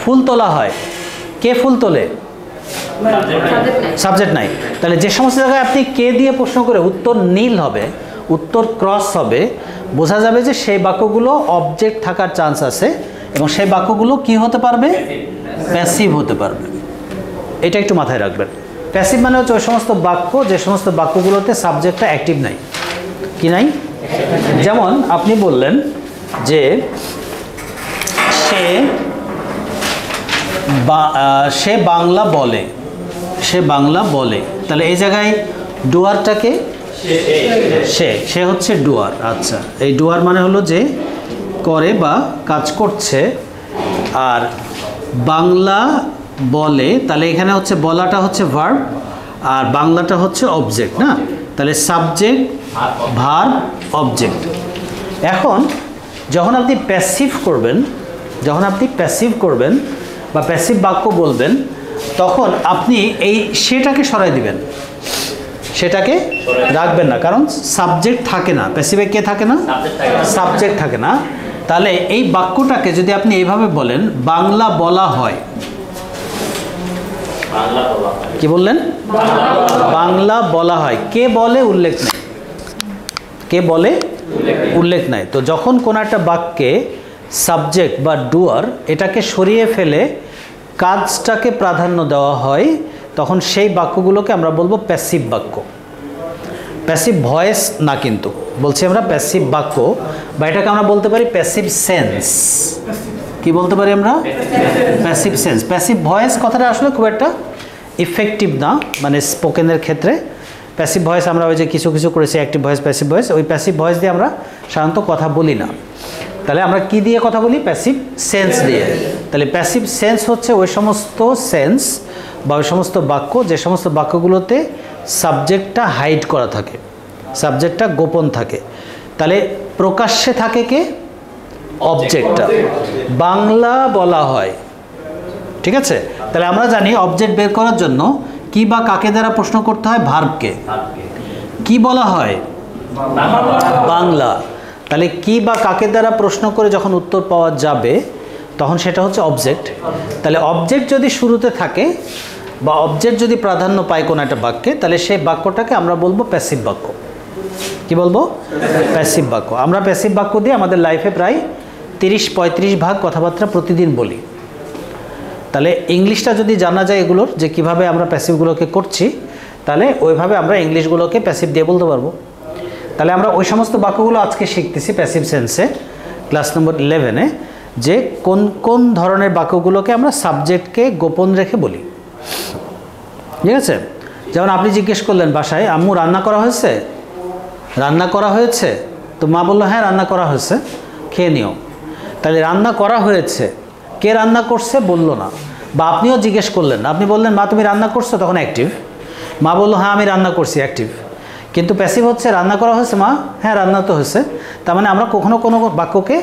ফুল তোলা হয়, কে ফুল তোলে? সাবজেক্ট নাই। তাহলে যে সমস্ত জায়গায় আপনি কে দিয়ে প্রশ্ন করে উত্তর নীল হবে, উত্তর ক্রস হবে, বোঝা যাবে যে সেই বাক্যগুলো অবজেক্ট থাকার চান্স আছে এবং সেই বাক্যগুলো কি হতে পারবে? প্যাসিভ হতে পারবে। এটা একটু মাথায় রাখবেন। প্যাসিভ মানে হচ্ছে ওই সমস্ত বাক্য যে সমস্ত বাক্যগুলোতে সাবজেক্টটা অ্যাক্টিভ নাই। কি নাই? যেমন আপনি বললেন যে সে বাংলা বলে, সে বাংলা বলে, তাহলে এই জায়গায় ডুয়ারটাকে সে হচ্ছে ডুয়ার। আচ্ছা, এই ডুয়ার মানে হলো যে করে বা কাজ করছে। আর বাংলা বলে, তাহলে এখানে হচ্ছে বলাটা হচ্ছে ভার্ব আর বাংলাটা হচ্ছে অবজেক্ট না? তাহলে সাবজেক্ট ভার্ব অবজেক্ট। এখন যখন আপনি প্যাসিভ করবেন বা প্যাসিভ বাক্য বলবেন, তখন আপনি এই সেটাকে সরাই দিবেন, সেটাকে রাখবেন না, কারণ সাবজেক্ট থাকে না। প্যাসিভে কে থাকে না? সাবজেক্ট থাকে না। তাহলে এই বাক্যটাকে যদি আপনি এইভাবে বলেন, বাংলা বলা হয়, কি বললেন? বাংলা বলা হয়। কে বলে? উল্লেখ নেই। কে বলে? উল্লেখ নাই। তো যখন কোনো একটা বাক্যে সাবজেক্ট বা ডুয়ার এটাকে সরিয়ে ফেলে কাজটাকে প্রাধান্য দেওয়া হয়, তখন সেই বাক্যগুলোকে আমরা বলবো প্যাসিভ বাক্য। প্যাসিভ ভয়েস না, কিন্তু বলছি আমরা প্যাসিভ বাক্য, বা এটাকে আমরা বলতে পারি প্যাসিভ সেন্স। কি বলতে পারি আমরা? Passive sense. প্যাসিভ ভয়েস কথাটা আসলে খুব একটা ইফেক্টিভ না, মানে স্পোকেনের ক্ষেত্রে। প্যাসিভ ভয়েস আমরা ওই যে কিছু কিছু করেছি, অ্যাক্টিভ ভয়েস, প্যাসিভ ভয়েস, ওই প্যাসিভ ভয়েস দিয়ে আমরা সাধারণত কথা বলি না। তাহলে আমরা কি দিয়ে কথা বলি? প্যাসিভ সেন্স দিয়ে। তাহলে প্যাসিভ সেন্স হচ্ছে ওই সমস্ত সেন্স বা ওই সমস্ত বাক্য যে সমস্ত বাক্যগুলোতে সাবজেক্টটা হাইড করা থাকে, সাবজেক্টটা গোপন থাকে। তাহলে প্রকাশ্যে থাকে কে? অবজেক্টটা। বাংলা বলা হয়, ঠিক আছে? তাহলে আমরা জানি অবজেক্ট বের করার জন্য কি বা কাকে দ্বারা প্রশ্ন করতে হয়? ভার্বকে। কি বলা হয়? বাংলা। তাহলে কি বা কাকে দ্বারা প্রশ্ন করে যখন উত্তর পাওয়া যাবে তখন সেটা হচ্ছে অবজেক্ট। তাহলে অবজেক্ট যদি শুরুতে থাকে বা অবজেক্ট যদি প্রাধান্য পায় কোনো একটা বাক্যে, তাহলে সেই বাক্যটাকে আমরা বলবো প্যাসিভ বাক্য। কি বলবো? প্যাসিভ বাক্য। আমরা প্যাসিভ বাক্য দিয়ে আমাদের লাইফে প্রায় 30-35 ভাগ কথাবার্তা প্রতিদিন বলি। তাহলে ইংলিশটা যদি জানা যায় এগুলোর, যে কিভাবে আমরা প্যাসিভগুলোকে করছি, তাহলে ওইভাবে আমরা ইংলিশগুলোকে প্যাসিভ দিয়ে বলতে পারবো। তাহলে আমরা ওই সমস্ত বাক্যগুলো আজকে শিখতেছি প্যাসিভ সেন্সে, ক্লাস নম্বর 11-এ, যে কোন কোন ধরনের বাক্যগুলোকে আমরা সাবজেক্টকে গোপন রেখে বলি। ঠিক আছে? যেমন আপনি জিজ্ঞেস করলেন বাসায়, আম্মু রান্না করা হয়েছে? রান্না করা হয়েছে? তো মা বললো হ্যাঁ রান্না করা হয়েছে, খেয়ে নিও। তাহলে রান্না করা হয়েছে, কে রান্না করছে বললো না। বা আপনিও জিজ্ঞেস করলেন, আপনি বললেন মা তুমি রান্না করছো, তখন অ্যাক্টিভ। মা বললো হ্যাঁ আমি রান্না করছি, অ্যাক্টিভ। কিন্তু প্যাসিভ হচ্ছে রান্না করা হয়েছে, মা হ্যাঁ রান্না তো হয়েছে। তার মানে আমরা কখনো কোনো বাক্যকে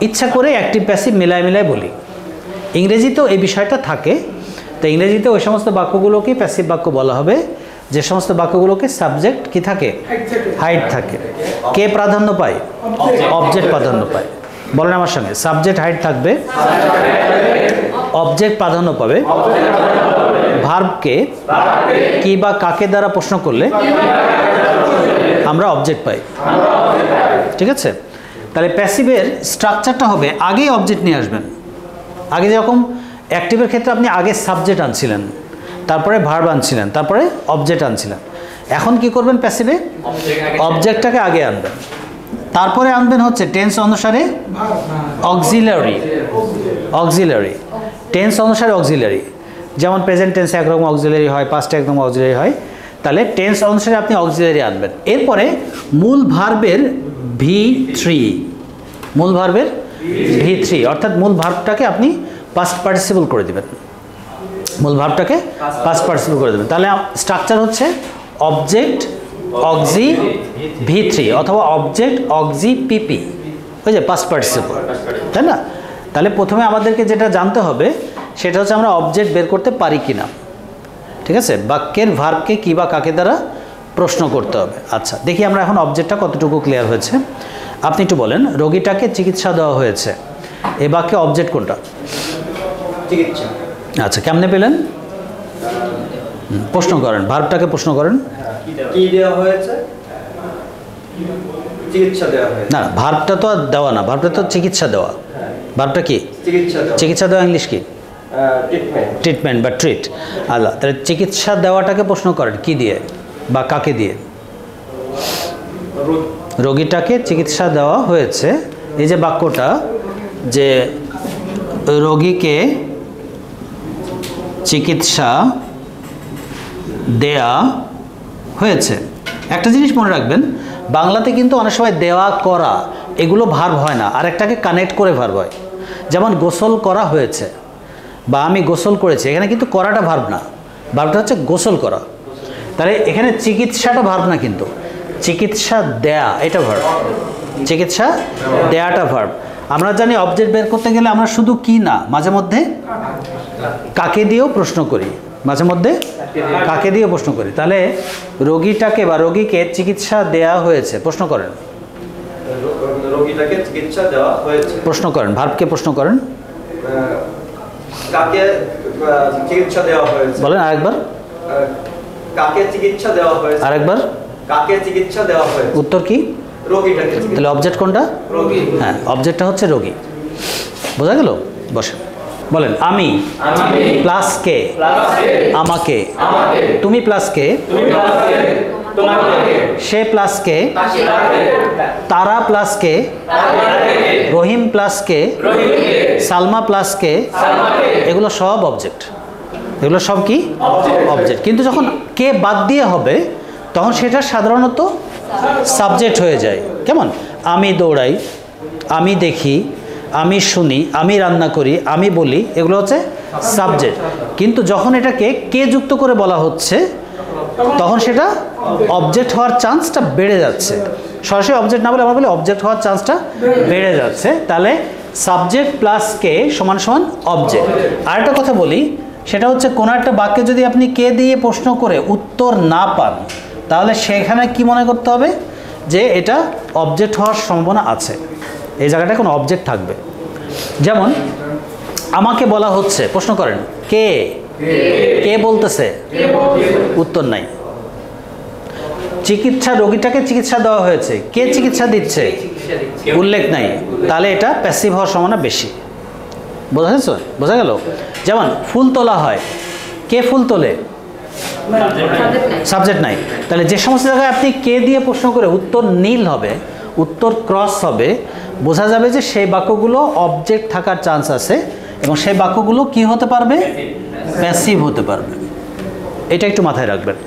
ইচ্ছা করে অ্যাক্টিভ প্যাসিভ মিলায় বলি। ইংরেজিতেও এই বিষয়টা থাকে। তো ইংরেজিতে ওই সমস্ত বাক্যগুলোকে প্যাসিভ বাক্য বলা হবে যে সমস্ত বাক্যগুলোকে সাবজেক্ট কি থাকে? হাইড থাকে। কে প্রাধান্য পায়? অবজেক্ট প্রাধান্য পায়। বলেন আমার সঙ্গে, সাবজেক্ট হাইড থাকবে, অবজেক্ট প্রাধান্য পাবে, ভার্বকে কি বা কাকে দ্বারা প্রশ্ন করলে আমরা অবজেক্ট পাই। ঠিক আছে? তাহলে প্যাসিভের স্ট্রাকচারটা হবে আগেই অবজেক্ট নিয়ে আসবেন। আগে যেরকম অ্যাক্টিভের ক্ষেত্রে আপনি আগে সাবজেক্ট আনছিলেন, তারপরে ভার্ব আনছিলেন, তারপরে অবজেক্ট আনছিলেন। এখন কি করবেন? প্যাসিভে অবজেক্টটাকে আগে আনবেন, তারপরে আনবেন হচ্ছে টেন্স অনুসারে অক্সিলারি। টেন্স অনুসারে অক্সিলারি, যেমন প্রেজেন্ট টেন্সে একরকম অক্সিলারি হয়, পাস্টে একরকম অক্সিলারি হয়। তাহলে টেন্স অনুসারে আপনি অক্সিলারি আনবেন। এরপরে মূল ভার্বের V3, মূল ভার্বের V3 অর্থাৎ মূল ভার্বটাকে আপনি পাস্ট পার্টিসিপল করে দেবেন, মূল ভার্বটাকে পাস্ট পার্টিসিপল করে দেবেন। তাহলে স্ট্রাকচার হচ্ছে অবজেক্ট অক্সি V3 অথবা অবজেক্ট অক্সি PP, ওই যে পাস্ট পার্টিসিপল, তাই না? তাহলে প্রথমে আমাদেরকে যেটা জানতে হবে সেটা হচ্ছে আমরা অবজেক্ট বের করতে পারি কি না। ঠিক আছে? বাক্যের ভার্বকে কি বা কাকে দ্বারা প্রশ্ন করতে হবে। আচ্ছা, দেখি আমরা এখন অবজেক্টটা কতটুকু ক্লিয়ার হয়েছে। আপনি একটু বলেন, রোগীটাকে চিকিৎসা দেওয়া হয়েছে, এ বাক্যে অবজেক্ট কোনটা? চিকিৎসা। আচ্ছা, কেমনে পেলেন? প্রশ্ন করেন, ভার্বটাকে প্রশ্ন করেন। কি দেওয়া হয়েছে? চিকিৎসা দেওয়া হয়েছে। না, ভার্বটা তো আর দেওয়া না, ভার্বটা তো চিকিৎসা দেওয়া। ভার্বটা কি? চিকিৎসা দেওয়া। চিকিৎসা দেওয়া ইংলিশ কি? ট্রিটমেন্ট। ট্রিটমেন্ট বা ট্রিট। আচ্ছা, তাহলে চিকিৎসা দেওয়াটাকে প্রশ্ন করেন কি দিয়ে বা কাকে দিয়ে? রোগীটাকে চিকিৎসা দেওয়া হয়েছে। এই যে বাক্যটা, যে রোগীকে চিকিৎসা দেয়া হয়েছে। একটা জিনিস মনে রাখবেন, বাংলাতে কিন্তু অনেক সময় দেওয়া, করা এগুলো ভার্ব হয় না, আরেকটাকে কানেক্ট করে ভার্ব হয়। যেমন গোসল করা হয়েছে বা আমি গোসল করেছি, এখানে কিন্তু করাটা ভার্ব না, ভার্বটা হচ্ছে গোসল করা। তাহলে এখানে চিকিৎসাটা ভার্ব না, কিন্তু চিকিৎসা দেয়া এটা ভার্ব, চিকিৎসা দেয়াটা ভার্ব। আমরা জানি অবজেক্ট বের করতে গেলে আমরা শুধু কি না, মাঝে মধ্যে কাকে দিয়েও প্রশ্ন করি, মাঝে মধ্যে কাকে দিয়েও প্রশ্ন করি। তাহলে রোগীটাকে বা রোগীকে চিকিৎসা দেয়া হয়েছে, প্রশ্ন করেন। রোগীটাকে চিকিৎসা দেওয়া হয়েছে, প্রশ্ন করেন, ভার্বকে প্রশ্ন করেন। কাকে চিকিৎসা দেওয়া হয়েছে? বলেন আরেকবার। কাকে চিকিৎসা দেওয়া হয়েছে? আরেকবার। কাকে চিকিৎসা দেওয়া হয়েছে? উত্তর কি? রোগীটাকে। তাহলে অবজেক্ট কোনটা? রোগী। হ্যাঁ, অবজেক্টটা হচ্ছে রোগী। বোঝা গেল? বসে বলেন। আমি প্লাস কে, আমাকে। তুমি প্লাস কে, সে প্লাস কে, তারা প্লাস কে, রহিম প্লাস কে, সালমা প্লাস কে, এগুলো সব অবজেক্ট। এগুলো সব কি? অবজেক্ট। কিন্তু যখন কে বাদ দিয়ে হবে তখন সেটা সাধারণত সাবজেক্ট হয়ে যায়। কেমন? আমি দৌড়াই, আমি দেখি, আমি শুনি, আমি রান্না করি, আমি বলি, এগুলো হচ্ছে সাবজেক্ট। কিন্তু যখন এটাকে কে যুক্ত করে বলা হচ্ছে তখন সেটা অবজেক্ট হওয়ার চান্সটা বেড়ে যাচ্ছে। সরাসরি অবজেক্ট না বলে আমরা বলি অবজেক্ট হওয়ার চান্সটা বেড়ে যাচ্ছে। তাহলে সাবজেক্ট প্লাস কে সমান সমান অবজেক্ট। আরেকটা কথা বলি, সেটা হচ্ছে কোনো একটা বাক্যে যদি আপনি কে দিয়ে প্রশ্ন করে উত্তর না পান তাহলে সেখানে কি মনে করতে হবে? যে এটা অবজেক্ট হওয়ার সম্ভাবনা আছে, এই জায়গাটায় কোনো অবজেক্ট থাকবে। যেমন আমাকে বলা হচ্ছে, প্রশ্ন করেন কে, কে বলতেছে, উত্তর নাই। চিকিৎসা, রোগীটাকে চিকিৎসা দেওয়া হয়েছে, কে চিকিৎসা দিচ্ছে, উল্লেখ নাই। তাহলে এটা প্যাসিভ হওয়ার সম্ভাবনা বেশি। বোঝা যাচ্ছে? বোঝা গেল? যেমন ফুল তোলা হয়, কে ফুল তোলে, সাবজেক্ট নাই। তাহলে যে সমস্ত জায়গায় আপনি কে দিয়ে প্রশ্ন করে উত্তর নীল হবে, উত্তর ক্রস হবে, বোঝা যাবে যে সেই বাক্যগুলো অবজেক্ট থাকার চান্স আছে এবং সেই বাক্যগুলো কি হতে পারবে? প্যাসিভ হতে পারবে। এটা একটু মাথায় রাখবেন।